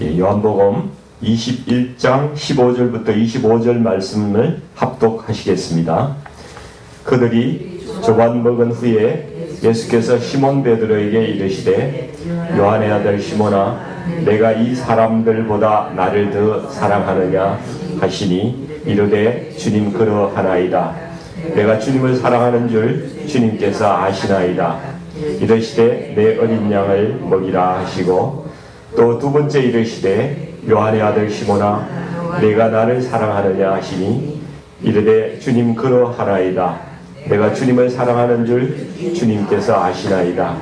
요한복음 21장 15절부터 25절 말씀을 합독하시겠습니다. 그들이 조반 먹은 후에 예수께서 시몬 베드로에게 이르시되 요한의 아들 시몬아 내가 이 사람들보다 나를 더 사랑하느냐 하시니 이르되 주님 그러하나이다. 내가 주님을 사랑하는 줄 주님께서 아시나이다. 이르시되 내 어린 양을 먹이라 하시고 또 두 번째 이르시되 요한의 아들 시몬아 내가 나를 사랑하느냐 하시니 이르되 주님 그러하나이다. 내가 주님을 사랑하는 줄 주님께서 아시나이다.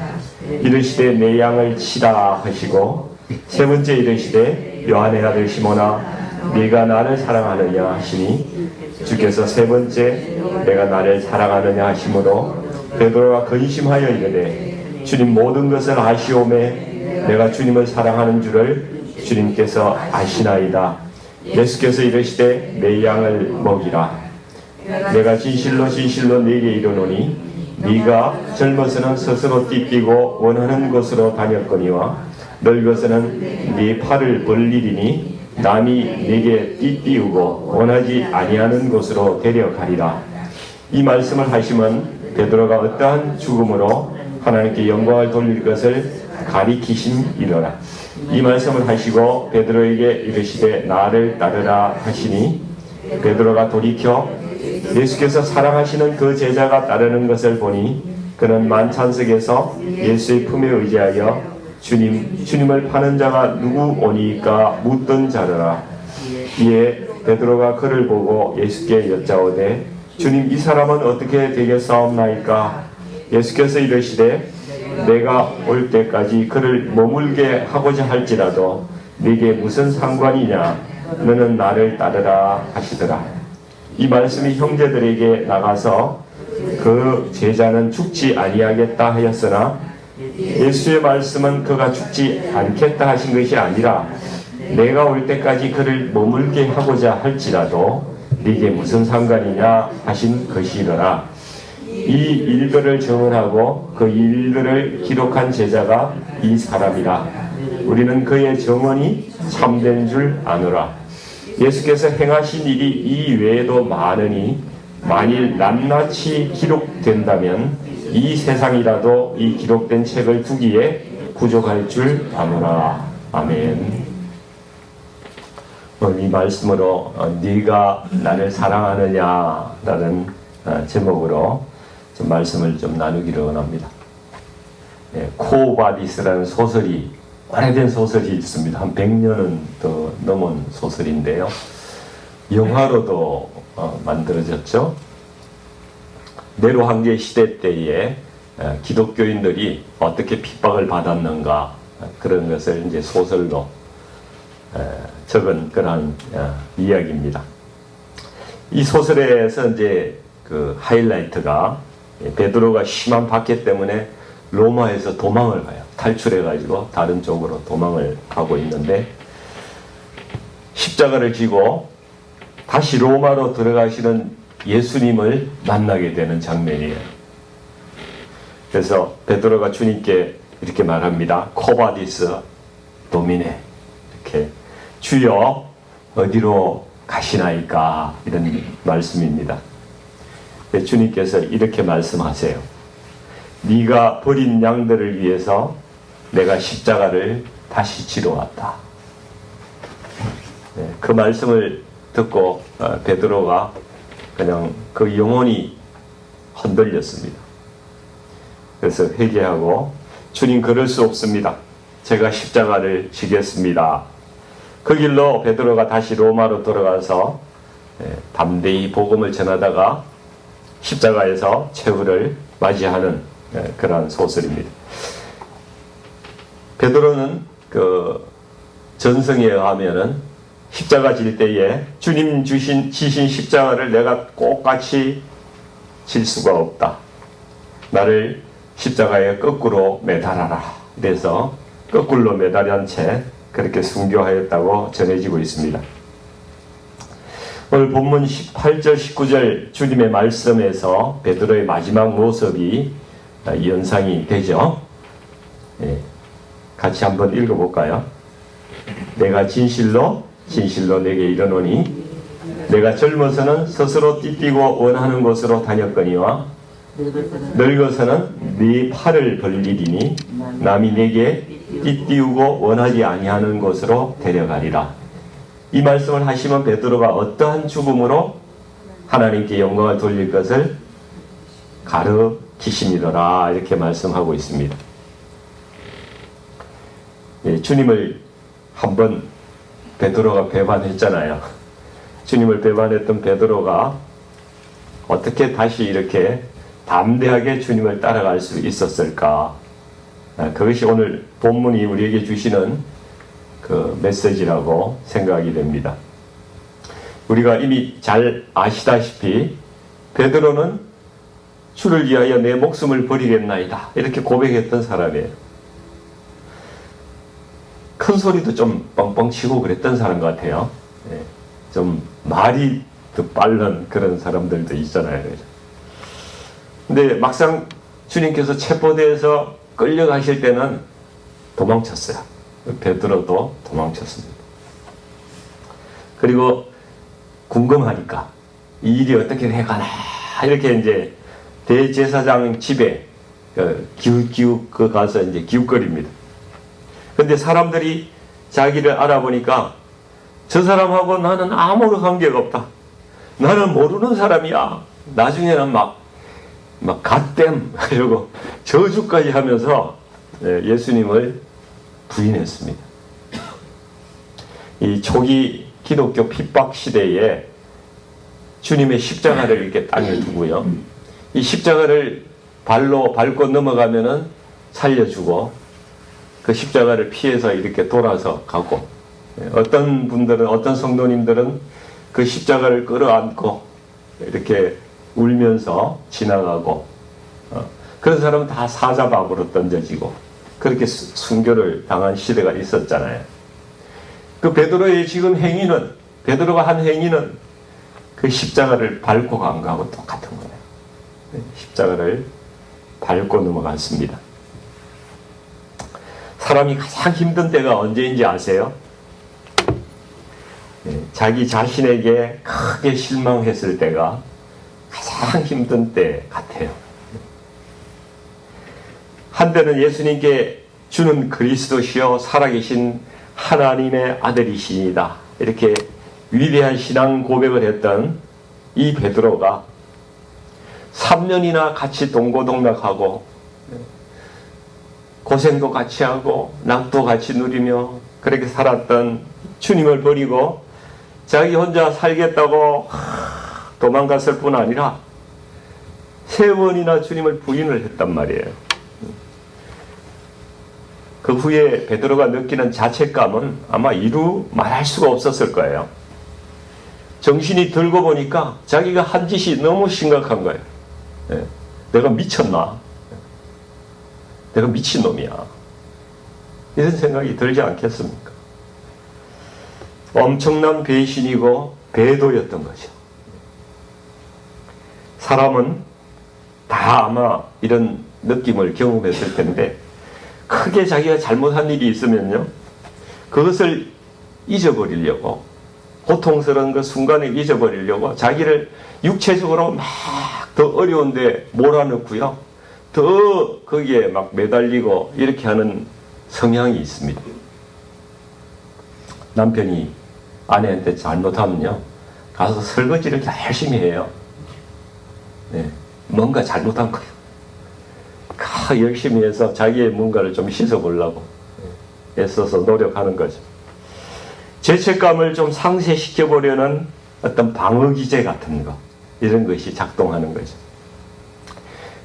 이르시되 내 양을 치라 하시고 세 번째 이르시되 요한의 아들 시몬아 네가 나를 사랑하느냐 하시니 주께서 세 번째 내가 나를 사랑하느냐 하시므로 베드로가 근심하여 이르되 주님 모든 것을 아시오매 내가 주님을 사랑하는 줄을 주님께서 아시나이다. 예수께서 이르시되 내 양을 먹이라. 내가 진실로 진실로 네게 이르노니 네가 젊어서는 스스로 띠뛰고 원하는 곳으로 다녔거니와 늙어서는 네 팔을 벌리리니 남이 네게 띠띠우고 원하지 아니하는 곳으로 데려가리라. 이 말씀을 하시면 베드로가 어떠한 죽음으로 하나님께 영광을 돌릴 것을 가리키심이로라. 이 말씀을 하시고 베드로에게 이르시되 나를 따르라 하시니 베드로가 돌이켜 예수께서 사랑하시는 그 제자가 따르는 것을 보니 그는 만찬석에서 예수의 품에 의지하여 주님을 파는 자가 누구 오니까 묻던 자더라. 이에 베드로가 그를 보고 예수께 여짜오되 주님 이 사람은 어떻게 되겠사옵나이까? 예수께서 이르시되 내가 올 때까지 그를 머물게 하고자 할지라도 네게 무슨 상관이냐? 너는 나를 따르라 하시더라. 이 말씀이 형제들에게 나가서 그 제자는 죽지 아니하겠다 하였으나 예수의 말씀은 그가 죽지 않겠다 하신 것이 아니라 내가 올 때까지 그를 머물게 하고자 할지라도 네게 무슨 상관이냐 하신 것이더라. 이 일들을 증언하고 그 일들을 기록한 제자가 이 사람이라. 우리는 그의 증언이 참된 줄 아노라. 예수께서 행하신 일이 이 외에도 많으니 만일 낱낱이 기록된다면 이 세상이라도 이 기록된 책을 두기에 부족할 줄 아노라. 아멘. 이 말씀으로 네가 나를 사랑하느냐라는 제목으로 좀 말씀을 좀 나누기를 원합니다. 코바디스라는 소설이 오래된 소설이 있습니다. 한 100년은 더 넘은 소설인데요. 영화로도 만들어졌죠. 네로 황제 시대 때에 기독교인들이 어떻게 핍박을 받았는가 그런 것을 이제 소설로 적은 그런 이야기입니다. 이 소설에서 이제 그 하이라이트가 베드로가 심한 박해 때문에 로마에서 도망을 가요. 탈출해가지고 다른 쪽으로 도망을 가고 있는데 십자가를 지고 다시 로마로 들어가시는 예수님을 만나게 되는 장면이에요. 그래서 베드로가 주님께 이렇게 말합니다. 코바디스 도미네 이렇게 주여 어디로 가시나이까 이런 말씀입니다. 주님께서 이렇게 말씀하세요. 네가 버린 양들을 위해서 내가 십자가를 다시 지러 왔다. 그 말씀을 듣고 베드로가 그냥 그 영혼이 흔들렸습니다. 그래서 회개하고 주님 그럴 수 없습니다. 제가 십자가를 지겠습니다. 그 길로 베드로가 다시 로마로 돌아가서 담대히 복음을 전하다가 십자가에서 최후를 맞이하는 그러한 소설입니다. 베드로는 그 전성에 의하면은 십자가 질 때에 주님 지신 십자가를 내가 똑같이 질 수가 없다. 나를 십자가에 거꾸로 매달아라. 그래서 거꾸로 매달은 채 그렇게 순교하였다고 전해지고 있습니다. 오늘 본문 18절 19절 주님의 말씀에서 베드로의 마지막 모습이 연상이 되죠. 같이 한번 읽어볼까요? 내가 진실로 진실로 내게 이르노니 내가 젊어서는 스스로 띠띠고 원하는 곳으로 다녔거니와 늙어서는 네 팔을 벌리리니 남이 내게 띠띠우고 원하지 아니하는 곳으로 데려가리라. 이 말씀을 하시면 베드로가 어떠한 죽음으로 하나님께 영광을 돌릴 것을 가르치시니더라 이렇게 말씀하고 있습니다. 예, 주님을 한번 베드로가 배반했잖아요. 주님을 배반했던 베드로가 어떻게 다시 이렇게 담대하게 주님을 따라갈 수 있었을까? 그것이 오늘 본문이 우리에게 주시는 그 메시지라고 생각이 됩니다. 우리가 이미 잘 아시다시피 베드로는 주를 위하여 내 목숨을 버리겠나이다 이렇게 고백했던 사람이에요. 큰 소리도 좀 뻥뻥 치고 그랬던 사람 같아요. 좀 말이 더 빠른 그런 사람들도 있잖아요. 근데 막상 주님께서 체포대에서 끌려가실 때는 도망쳤어요. 베드로도 도망쳤습니다. 그리고 궁금하니까 이 일이 어떻게 돼가나 이렇게 이제 대제사장 집에 기웃기웃 가서 이제 기웃거립니다. 근데 사람들이 자기를 알아보니까 저 사람하고 나는 아무런 관계가 없다. 나는 모르는 사람이야. 나중에는 막 갓댐 이러고 저주까지 하면서 예수님을 부인했습니다. 이 초기 기독교 핍박 시대에 주님의 십자가를 이렇게 땅에 두고요. 이 십자가를 발로 밟고 넘어가면은 살려주고 그 십자가를 피해서 이렇게 돌아서 가고 어떤 분들은 어떤 성도님들은 그 십자가를 끌어안고 이렇게 울면서 지나가고 그런 사람은 다 사자밥으로 던져지고 그렇게 순교를 당한 시대가 있었잖아요. 그 베드로의 지금 행위는 베드로가 한 행위는 그 십자가를 밟고 간 거하고 똑같은 거예요. 십자가를 밟고 넘어갔습니다. 사람이 가장 힘든 때가 언제인지 아세요? 자기 자신에게 크게 실망했을 때가 가장 힘든 때 같아요. 한때는 예수님께 주는 그리스도시요 살아계신 하나님의 아들이시니다 이렇게 위대한 신앙 고백을 했던 이 베드로가 3년이나 같이 동고동락하고 고생도 같이 하고 낙도 같이 누리며 그렇게 살았던 주님을 버리고 자기 혼자 살겠다고 도망갔을 뿐 아니라 3번이나 주님을 부인을 했단 말이에요. 그 후에 베드로가 느끼는 자책감은 아마 이루 말할 수가 없었을 거예요. 정신이 들고 보니까 자기가 한 짓이 너무 심각한 거예요. 내가 미쳤나? 내가 미친놈이야. 이런 생각이 들지 않겠습니까? 엄청난 배신이고 배도였던 거죠. 사람은 다 아마 이런 느낌을 경험했을 텐데 크게 자기가 잘못한 일이 있으면요 그것을 잊어버리려고 고통스러운 그 순간을 잊어버리려고 자기를 육체적으로 막 더 어려운데 몰아넣고요 더 거기에 막 매달리고 이렇게 하는 성향이 있습니다. 남편이 아내한테 잘못하면요 가서 설거지를 열심히 해요. 뭔가 잘못한 거예요. 열심히 해서 자기의 뭔가를 좀 씻어보려고 애써서 노력하는 거죠. 죄책감을 좀 상쇄시켜보려는 어떤 방어기제 같은 거 이런 것이 작동하는 거죠.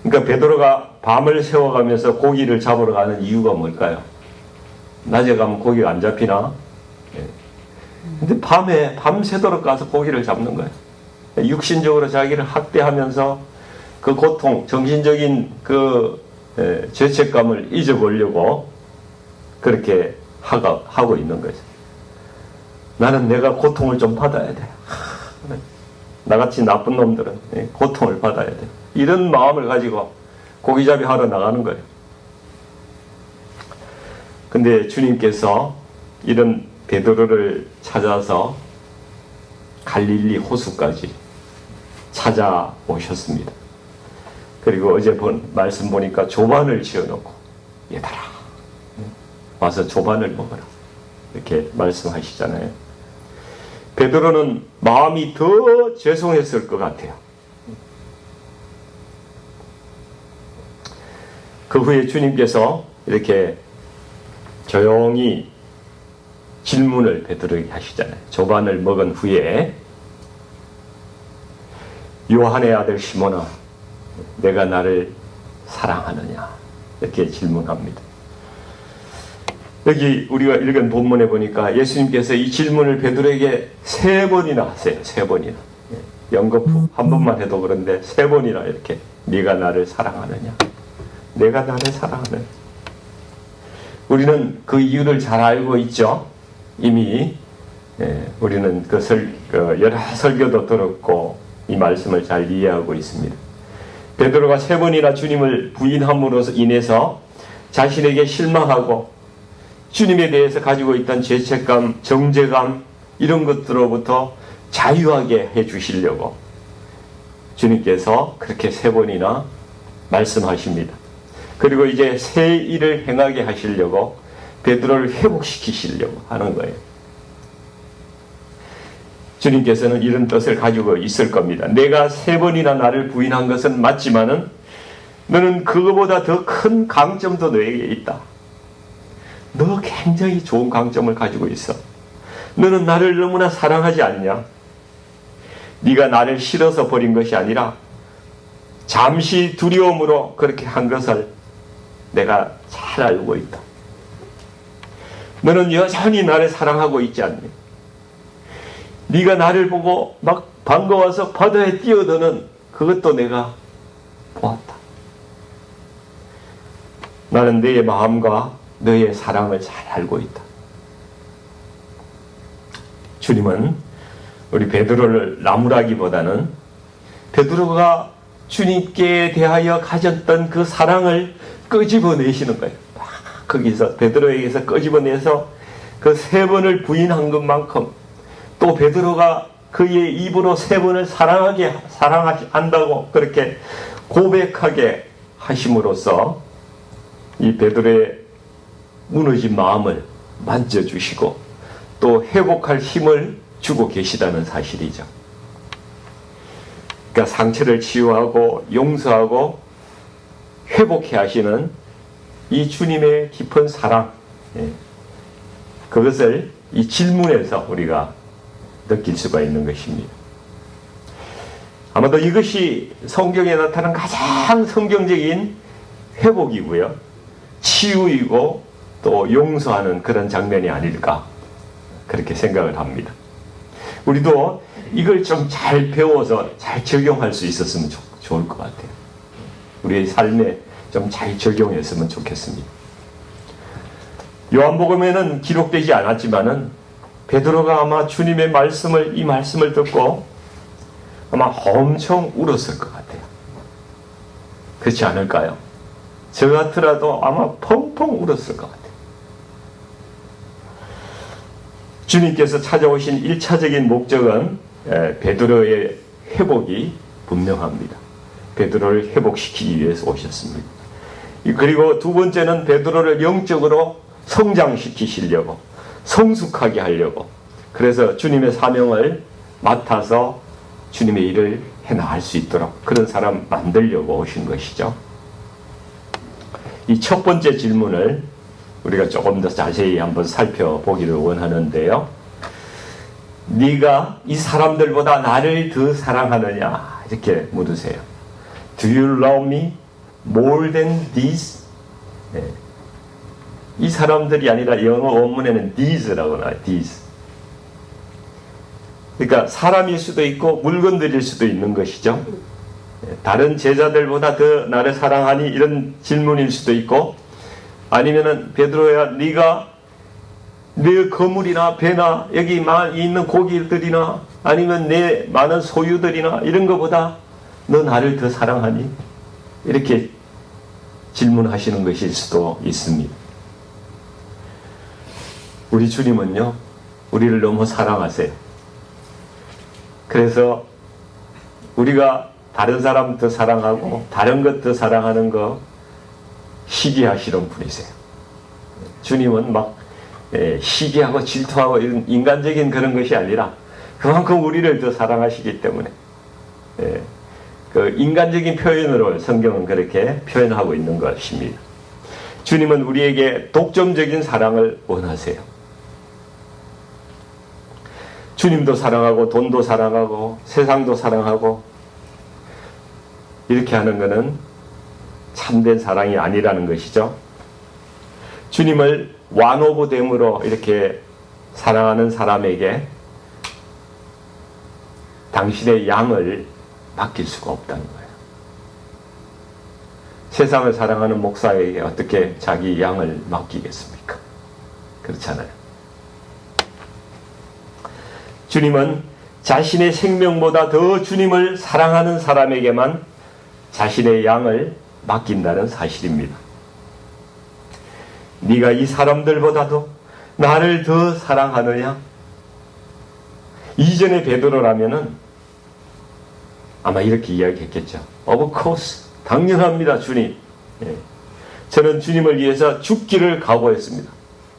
그러니까 베드로가 밤을 새워가면서 고기를 잡으러 가는 이유가 뭘까요? 낮에 가면 고기가 안 잡히나? 근데 밤에 밤새도록 가서 고기를 잡는 거예요. 육신적으로 자기를 학대하면서 그 고통, 정신적인 그 죄책감을 잊어보려고 그렇게 하고 있는 거죠. 나는 내가 고통을 좀 받아야 돼. 나같이 나쁜 놈들은 고통을 받아야 돼. 이런 마음을 가지고 고기잡이 하러 나가는 거예요. 근데 주님께서 이런 베드로를 찾아서 갈릴리 호수까지 찾아오셨습니다. 그리고 어제 본 말씀 보니까 조반을 지어놓고 얘들아 와서 조반을 먹어라 이렇게 말씀하시잖아요. 베드로는 마음이 더 죄송했을 것 같아요. 그 후에 주님께서 이렇게 조용히 질문을 베드로에게 하시잖아요. 조반을 먹은 후에 요한의 아들 시몬아 내가 나를 사랑하느냐 이렇게 질문합니다. 여기 우리가 읽은 본문에 보니까 예수님께서 이 질문을 베드로에게 3번이나 하세요. 3번이나. 연거푸 한 번만 해도 그런데 3번이나 이렇게 네가 나를 사랑하느냐 내가 나를 사랑하느냐. 우리는 그 이유를 잘 알고 있죠. 이미 우리는 여러 설교도 들었고 이 말씀을 잘 이해하고 있습니다. 베드로가 3번이나 주님을 부인함으로 인해서 자신에게 실망하고 주님에 대해서 가지고 있던 죄책감, 정죄감 이런 것들로부터 자유하게 해주시려고 주님께서 그렇게 3번이나 말씀하십니다. 그리고 이제 새 일을 행하게 하시려고 베드로를 회복시키시려고 하는 거예요. 주님께서는 이런 뜻을 가지고 있을 겁니다. 내가 3번이나 나를 부인한 것은 맞지만은 너는 그거보다 더 큰 강점도 너에게 있다. 너 굉장히 좋은 강점을 가지고 있어. 너는 나를 너무나 사랑하지 않냐? 네가 나를 싫어서 버린 것이 아니라 잠시 두려움으로 그렇게 한 것을 내가 잘 알고 있다. 너는 여전히 나를 사랑하고 있지 않니? 네가 나를 보고 막 반가워서 바다에 뛰어드는 그것도 내가 보았다. 나는 너의 마음과 너의 사랑을 잘 알고 있다. 주님은 우리 베드로를 나무라기보다는 베드로가 주님께 대하여 가졌던 그 사랑을 끄집어내시는 거예요. 거기서 베드로에게서 끄집어내서 그 3번을 부인한 것만큼 또 베드로가 그의 입으로 3번을 사랑한다고 그렇게 고백하게 하심으로써 이 베드로의 무너진 마음을 만져주시고 또 회복할 힘을 주고 계시다는 사실이죠. 그러니까 상처를 치유하고 용서하고 회복해 하시는 이 주님의 깊은 사랑, 그것을 이 질문에서 우리가 느낄 수가 있는 것입니다. 아마도 이것이 성경에 나타난 가장 성경적인 회복이고요. 치유이고 또 용서하는 그런 장면이 아닐까 그렇게 생각을 합니다. 우리도 이걸 좀 잘 배워서 잘 적용할 수 있었으면 좋을 것 같아요. 우리의 삶에 좀 잘 적용했으면 좋겠습니다. 요한복음에는 기록되지 않았지만은 베드로가 아마 주님의 이 말씀을 듣고 아마 엄청 울었을 것 같아요. 그렇지 않을까요? 저 같더라도 아마 펑펑 울었을 것 같아요. 주님께서 찾아오신 1차적인 목적은 베드로의 회복이 분명합니다. 베드로를 회복시키기 위해서 오셨습니다. 그리고 두 번째는 베드로를 영적으로 성장시키시려고 성숙하게 하려고 그래서 주님의 사명을 맡아서 주님의 일을 해나갈 수 있도록 그런 사람 만들려고 오신 것이죠. 이 첫 번째 질문을 우리가 조금 더 자세히 한번 살펴보기를 원하는데요. 네가 이 사람들보다 나를 더 사랑하느냐 이렇게 물으세요. Do you love me more than these? 이 사람들이 아니라 영어 원문에는 these라고 나와요. these. 그러니까 사람일 수도 있고 물건들일 수도 있는 것이죠. 다른 제자들보다 더 나를 사랑하니 이런 질문일 수도 있고 아니면은 베드로야 네가 내 거물이나 배나 여기 있는 고기들이나 아니면 내 많은 소유들이나 이런 것보다 너 나를 더 사랑하니? 이렇게 질문하시는 것일 수도 있습니다. 우리 주님은요 우리를 너무 사랑하세요. 그래서 우리가 다른 사람도 사랑하고 다른 것도 사랑하는 거 시기하시는 분이세요. 주님은 막 시기하고 질투하고 이런 인간적인 그런 것이 아니라 그만큼 우리를 더 사랑하시기 때문에 그 인간적인 표현으로 성경은 그렇게 표현하고 있는 것입니다. 주님은 우리에게 독점적인 사랑을 원하세요. 주님도 사랑하고 돈도 사랑하고 세상도 사랑하고 이렇게 하는 것은 참된 사랑이 아니라는 것이죠. 주님을 완오브됨으로 이렇게 사랑하는 사람에게 당신의 양을 맡길 수가 없다는 거예요. 세상을 사랑하는 목사에게 어떻게 자기 양을 맡기겠습니까? 그렇잖아요. 주님은 자신의 생명보다 더 주님을 사랑하는 사람에게만 자신의 양을 맡긴다는 사실입니다. 네가 이 사람들보다도 나를 더 사랑하느냐? 이전에 베드로라면은 아마 이렇게 이야기했겠죠. Of course, 당연합니다, 주님. 저는 주님을 위해서 죽기를 각오했습니다.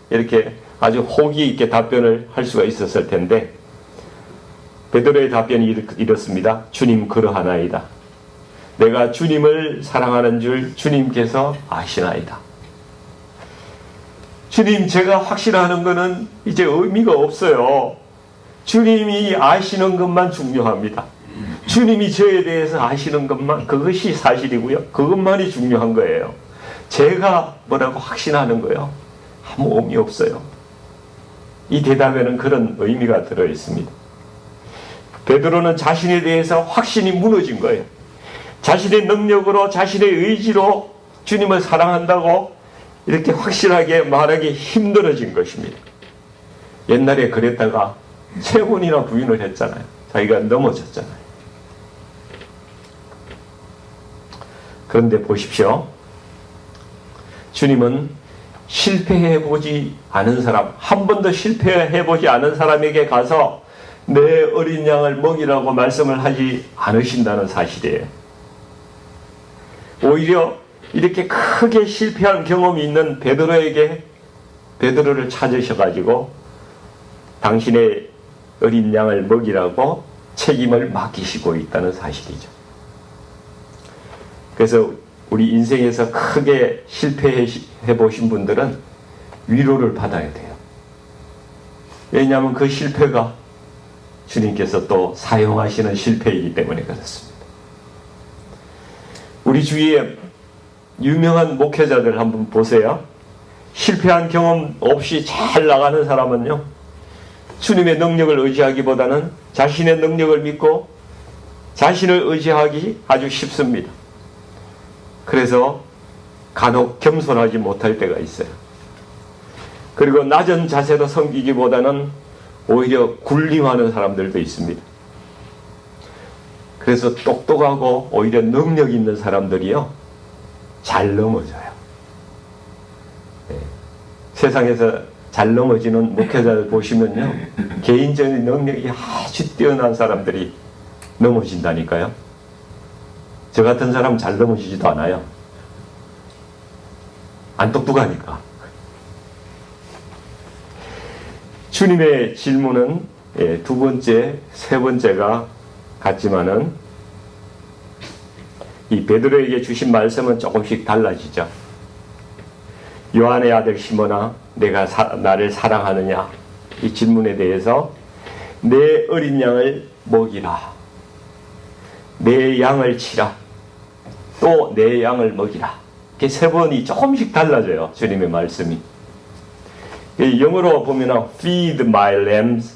이렇게 아주 호기 있게 답변을 할 수가 있었을 텐데 베드로의 답변이 이렇습니다. 주님 그러하나이다. 내가 주님을 사랑하는 줄 주님께서 아시나이다. 주님, 제가 확신하는 것은 이제 의미가 없어요. 주님이 아시는 것만 중요합니다. 주님이 저에 대해서 아시는 것만, 그것이 사실이고요. 그것만이 중요한 거예요. 제가 뭐라고 확신하는 거요? 아무 의미 없어요. 이 대답에는 그런 의미가 들어있습니다. 베드로는 자신에 대해서 확신이 무너진 거예요. 자신의 능력으로, 자신의 의지로 주님을 사랑한다고 이렇게 확실하게 말하기 힘들어진 것입니다. 옛날에 그랬다가 3번이나 부인을 했잖아요. 자기가 넘어졌잖아요. 그런데 보십시오. 주님은 실패해보지 않은 사람, 한 번도 실패해보지 않은 사람에게 가서 내 어린 양을 먹이라고 말씀을 하지 않으신다는 사실이에요. 오히려 이렇게 크게 실패한 경험이 있는 베드로에게 베드로를 찾으셔가지고 당신의 어린 양을 먹이라고 책임을 맡기시고 있다는 사실이죠. 그래서 우리 인생에서 크게 실패해 보신 분들은 위로를 받아야 돼요. 왜냐하면 그 실패가 주님께서 또 사용하시는 실패이기 때문에 그렇습니다. 우리 주위에 유명한 목회자들 한번 보세요. 실패한 경험 없이 잘 나가는 사람은요, 주님의 능력을 의지하기보다는 자신의 능력을 믿고 자신을 의지하기 아주 쉽습니다. 그래서 간혹 겸손하지 못할 때가 있어요. 그리고 낮은 자세로 섬기기보다는 오히려 군림하는 사람들도 있습니다. 그래서 똑똑하고 오히려 능력 있는 사람들이요, 잘 넘어져요. 세상에서 잘 넘어지는 목회자들 보시면요, 개인적인 능력이 아주 뛰어난 사람들이 넘어진다니까요. 저 같은 사람 잘 넘어지지도 않아요. 안 똑똑하니까. 주님의 질문은 두 번째, 세 번째가 같지만은 이 베드로에게 주신 말씀은 조금씩 달라지죠. 요한의 아들 시몬아, 내가 나를 사랑하느냐? 이 질문에 대해서 내 어린 양을 먹이라. 내 양을 치라. 또 내 양을 먹이라. 이렇게 세 번이 조금씩 달라져요. 주님의 말씀이. 영어로 보면 feed my lambs,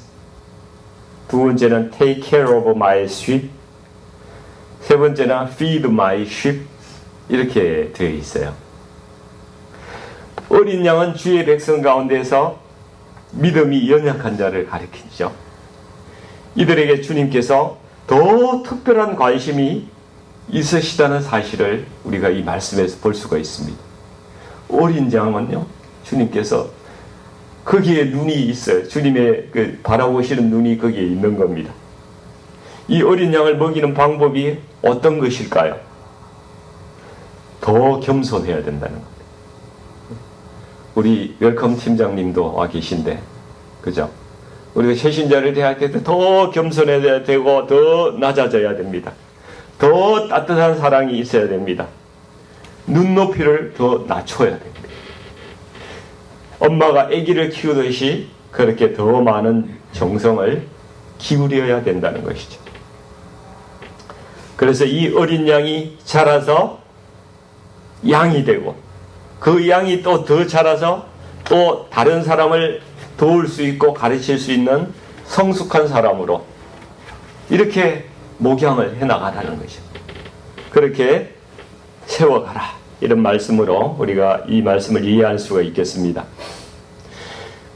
두 번째는 take care of my sheep, 세 번째는 feed my sheep, 이렇게 되어 있어요. 어린 양은 주의 백성 가운데서 믿음이 연약한 자를 가리키죠. 이들에게 주님께서 더 특별한 관심이 있으시다는 사실을 우리가 이 말씀에서 볼 수가 있습니다. 어린 양은요, 주님께서 거기에 눈이 있어요. 주님의 그 바라보시는 눈이 거기에 있는 겁니다. 이 어린 양을 먹이는 방법이 어떤 것일까요? 더 겸손해야 된다는 겁니다. 우리 웰컴 팀장님도 와 계신데, 그죠? 우리가 새신자를 대할 때도 더 겸손해야 되고 더 낮아져야 됩니다. 더 따뜻한 사랑이 있어야 됩니다. 눈높이를 더 낮춰야 됩니다. 엄마가 아기를 키우듯이 그렇게 더 많은 정성을 기울여야 된다는 것이죠. 그래서 이 어린 양이 자라서 양이 되고, 그 양이 또 더 자라서 또 다른 사람을 도울 수 있고 가르칠 수 있는 성숙한 사람으로 이렇게 목양을 해나가라는 것이죠. 그렇게 세워가라, 이런 말씀으로 우리가 이 말씀을 이해할 수가 있겠습니다.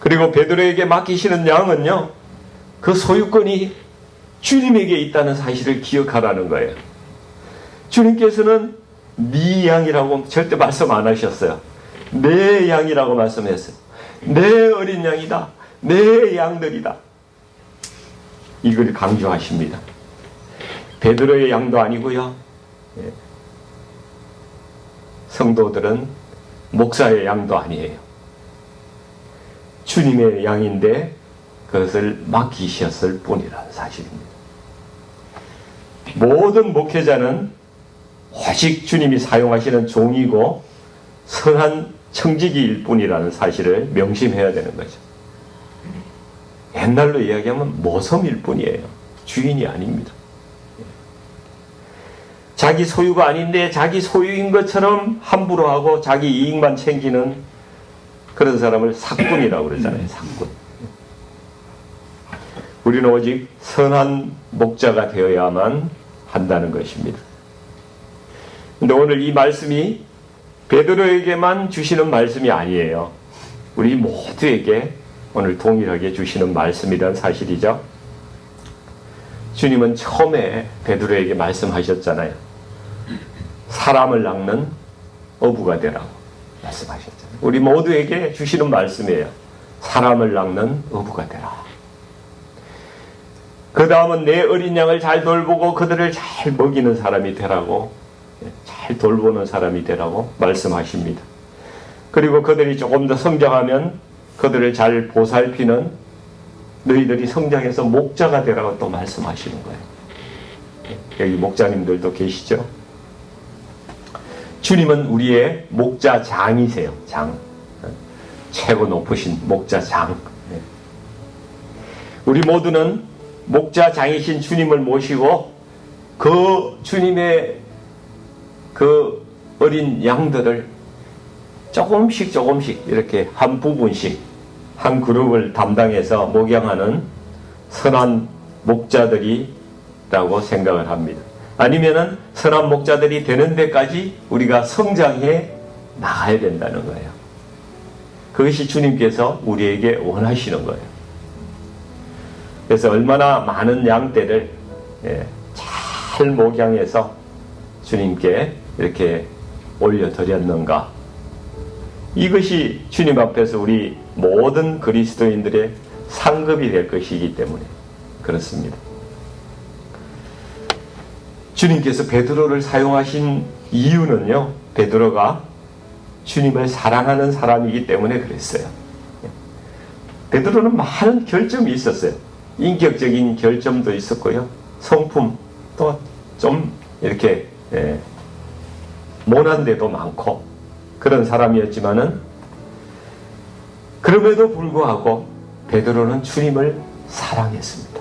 그리고 베드로에게 맡기시는 양은요, 그 소유권이 주님에게 있다는 사실을 기억하라는 거예요. 주님께서는 네 양이라고 절대 말씀 안 하셨어요. 내 양이라고 말씀했어요. 내 어린 양이다. 내 양들이다. 이걸 강조하십니다. 베드로의 양도 아니고요, 성도들은 목사의 양도 아니에요. 주님의 양인데 그것을 맡기셨을 뿐이라는 사실입니다. 모든 목회자는 오직 주님이 사용하시는 종이고 선한 청지기일 뿐이라는 사실을 명심해야 되는 거죠. 옛날로 이야기하면 모섬일 뿐이에요. 주인이 아닙니다. 자기 소유가 아닌데 자기 소유인 것처럼 함부로 하고 자기 이익만 챙기는 그런 사람을 사꾼이라고 그러잖아요. 사꾼. 우리는 오직 선한 목자가 되어야만 한다는 것입니다. 근데 오늘 이 말씀이 베드로에게만 주시는 말씀이 아니에요. 우리 모두에게 오늘 동일하게 주시는 말씀이란 사실이죠. 주님은 처음에 베드로에게 말씀하셨잖아요. 사람을 낚는 어부가 되라고 말씀하셨잖아요. 우리 모두에게 주시는 말씀이에요. 사람을 낚는 어부가 되라. 그 다음은 내 어린 양을 잘 돌보고 그들을 잘 먹이는 사람이 되라고, 잘 돌보는 사람이 되라고 말씀하십니다. 그리고 그들이 조금 더 성장하면 그들을 잘 보살피는 너희들이 성장해서 목자가 되라고 또 말씀하시는 거예요. 여기 목자님들도 계시죠? 주님은 우리의 목자장이세요. 장. 최고 높으신 목자장. 우리 모두는 목자장이신 주님을 모시고 그 주님의 그 어린 양들을 조금씩 이렇게 한 부분씩 한 그룹을 담당해서 목양하는 선한 목자들이라고 생각을 합니다. 아니면은 선한 목자들이 되는 데까지 우리가 성장해 나가야 된다는 거예요. 그것이 주님께서 우리에게 원하시는 거예요. 그래서 얼마나 많은 양떼를 잘 목양해서 주님께 이렇게 올려드렸는가. 이것이 주님 앞에서 우리 모든 그리스도인들의 상급이 될 것이기 때문에 그렇습니다. 주님께서 베드로를 사용하신 이유는요, 베드로가 주님을 사랑하는 사람이기 때문에 그랬어요. 베드로는 많은 결점이 있었어요. 인격적인 결점도 있었고요, 성품 또 좀 이렇게 모난 데도 많고 그런 사람이었지만은, 그럼에도 불구하고 베드로는 주님을 사랑했습니다.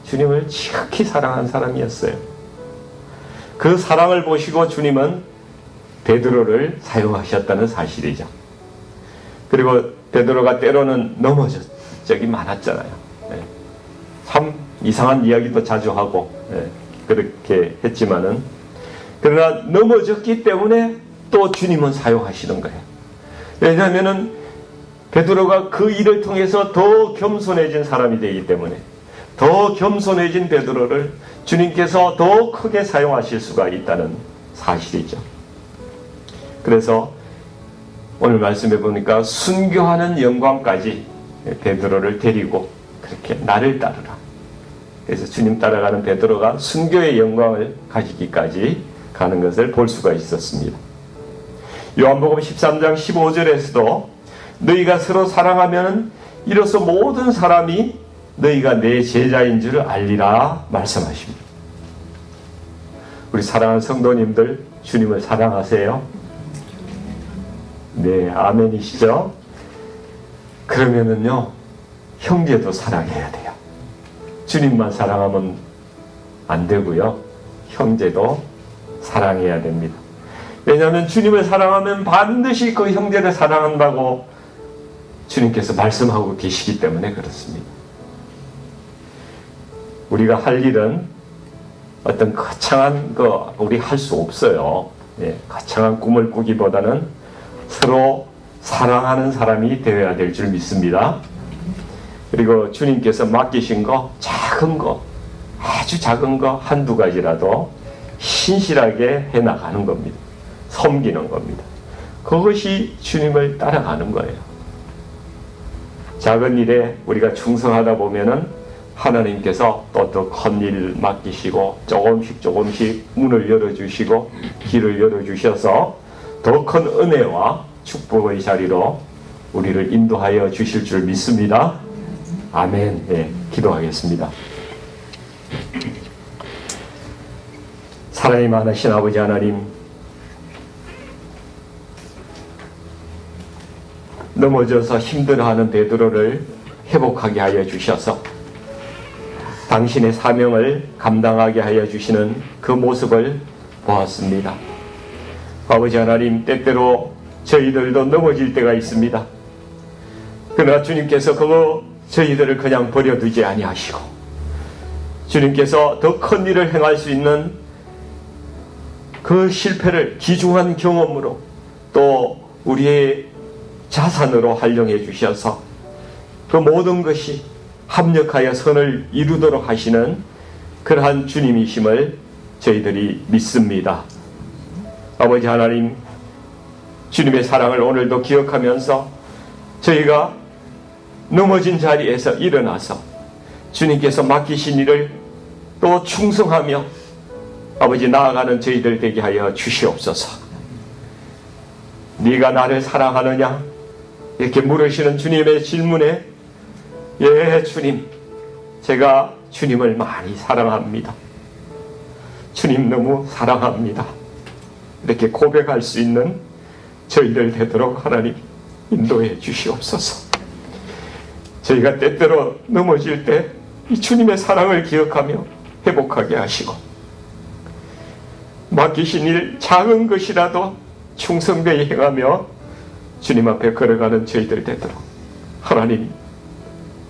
주님을 지극히 사랑한 사람이었어요. 그 사랑을 보시고 주님은 베드로를 사용하셨다는 사실이죠. 그리고 베드로가 때로는 넘어진 적이 많았잖아요. 참 이상한 이야기도 자주 하고 그렇게 했지만은, 그러나 넘어졌기 때문에 또 주님은 사용하시는 거예요. 왜냐하면은 베드로가 그 일을 통해서 더 겸손해진 사람이 되기 때문에, 더 겸손해진 베드로를 주님께서 더 크게 사용하실 수가 있다는 사실이죠. 그래서 오늘 말씀해 보니까 순교하는 영광까지 베드로를 데리고 그렇게 나를 따르라. 그래서 주님 따라가는 베드로가 순교의 영광을 가지기까지 가는 것을 볼 수가 있었습니다. 요한복음 13장 15절에서도 너희가 서로 사랑하면 이로써 모든 사람이 너희가 내 제자인 줄을 알리라 말씀하십니다. 우리 사랑하는 성도님들, 주님을 사랑하세요? 네, 아멘이시죠? 그러면은요, 형제도 사랑해야 돼요. 주님만 사랑하면 안 되고요, 형제도 사랑해야 됩니다. 왜냐하면 주님을 사랑하면 반드시 그 형제를 사랑한다고 주님께서 말씀하고 계시기 때문에 그렇습니다. 우리가 할 일은 어떤 거창한 거 우리 할 수 없어요. 거창한 꿈을 꾸기보다는 서로 사랑하는 사람이 되어야 될 줄 믿습니다. 그리고 주님께서 맡기신 거, 작은 거, 아주 작은 거 한두 가지라도 신실하게 해나가는 겁니다. 섬기는 겁니다. 그것이 주님을 따라가는 거예요. 작은 일에 우리가 충성하다 보면은 하나님께서 또 더 큰 일 맡기시고 조금씩 문을 열어주시고 길을 열어주셔서 더 큰 은혜와 축복의 자리로 우리를 인도하여 주실 줄 믿습니다. 아멘. 네, 기도하겠습니다. 사랑이 많으신 아버지 하나님, 넘어져서 힘들어하는 베드로를 회복하게 하여 주셔서 당신의 사명을 감당하게 하여 주시는 그 모습을 보았습니다. 아버지 하나님, 때때로 저희들도 넘어질 때가 있습니다. 그러나 주님께서 저희들을 그냥 버려두지 아니하시고 주님께서 더 큰 일을 행할 수 있는 그 실패를 귀중한 경험으로 또 우리의 자산으로 활용해 주셔서 그 모든 것이 합력하여 선을 이루도록 하시는 그러한 주님이심을 저희들이 믿습니다. 아버지 하나님, 주님의 사랑을 오늘도 기억하면서 저희가 넘어진 자리에서 일어나서 주님께서 맡기신 일을 또 충성하며 아버지 나아가는 저희들 되게 하여 주시옵소서. 네가 나를 사랑하느냐? 이렇게 물으시는 주님의 질문에 예, 주님, 제가 주님을 많이 사랑합니다. 주님 너무 사랑합니다. 이렇게 고백할 수 있는 저희들 되도록 하나님 인도해 주시옵소서. 저희가 때때로 넘어질 때 이 주님의 사랑을 기억하며 회복하게 하시고 맡기신 일 작은 것이라도 충성되이 행하며 주님 앞에 걸어가는 저희들 되도록 하나님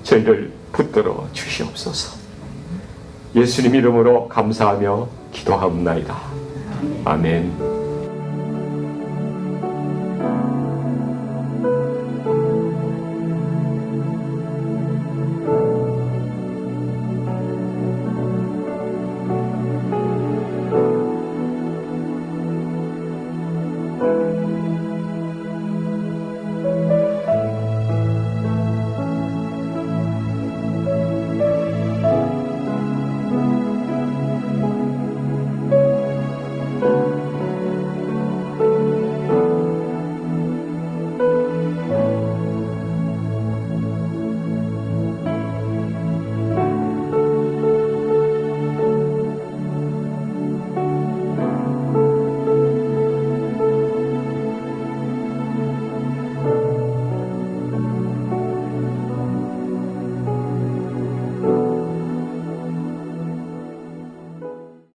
저희를 붙들어 주시옵소서. 예수님 이름으로 감사하며 기도하옵나이다. 아멘.